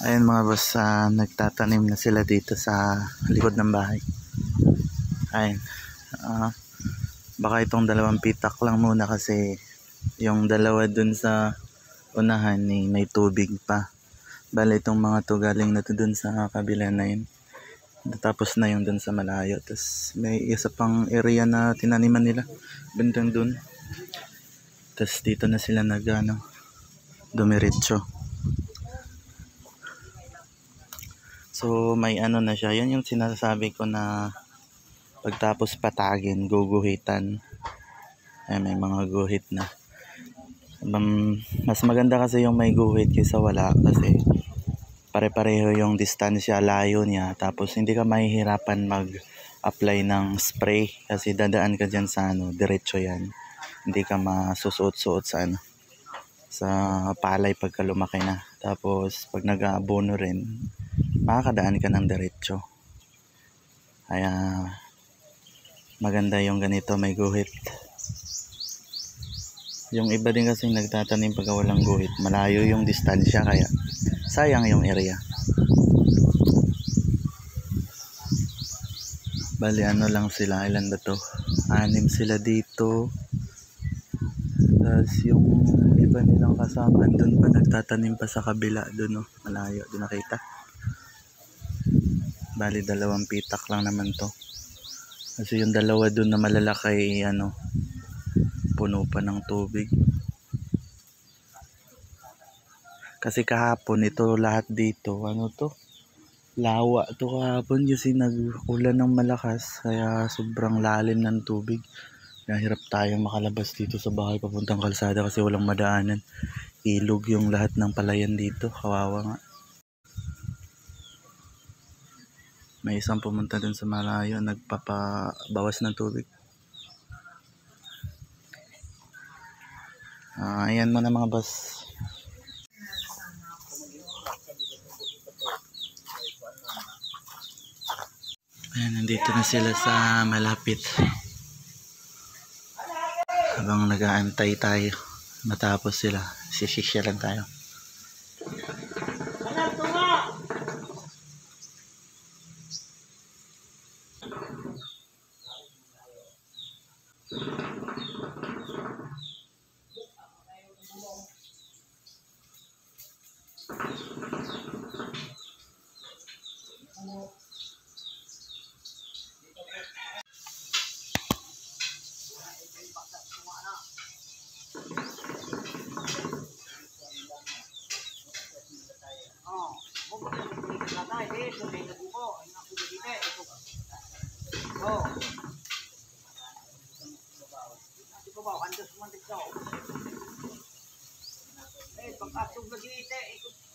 Ayan mga boss, nagtatanim na sila dito sa likod ng bahay. Ayan. Baka itong dalawang pitak lang muna kasi yung dalawa dun sa unahan may tubig pa. Bale itong mga to galing na to dun sa kabila na yun. Tapos na yung dun sa malayo. Tapos may isa pang area na tinaniman nila. Bentang dun. Tapos dito na sila dumiretso. So may ano na siya. Yan yung sinasabi ko na pagtapos patagin, guguhitan. Ay, may mga guhit na. Mas maganda kasi yung may guhit kaysa wala kasi pare-pareho yung distansya, layo niya. Tapos hindi ka mahihirapan mag-apply ng spray kasi dadaan ka dyan sa diretso yan. Hindi ka masusuot-suot sa palay pagka lumaki na. Tapos pag nag-aabono rin, makakadaan ka ng diretso. Kaya maganda yung ganito, may guhit. Yung iba din kasi nagtatanim pagka walang guhit, malayo yung distansya kaya sayang yung area. Bali ano lang sila, ilan ba to? 6 sila dito. Tapos yung iba nilang kasama doon pa nagtatanim pa sa kabila doon, malayo doon nakita. Bali 2 pitak lang naman to. Kasi yung dalawa doon na malalaki puno pa ng tubig. Kasi kahapon ito lahat dito lawa to kahapon kasi nag-ulan ng malakas kaya sobrang lalim ng tubig. Nahirap tayong makalabas dito sa bahay papuntang kalsada kasi walang madaanan. Ilog yung lahat ng palayan dito, kawawa nga. May isang pumunta dun sa malayo, nagpapabawas ng tubig. Ayan mo na mga boss. Ayan, nandito na sila sa malapit. Habang nag-aantay tayo matapos sila, sisisya lang tayo. Pagkasog lagi ite, ikot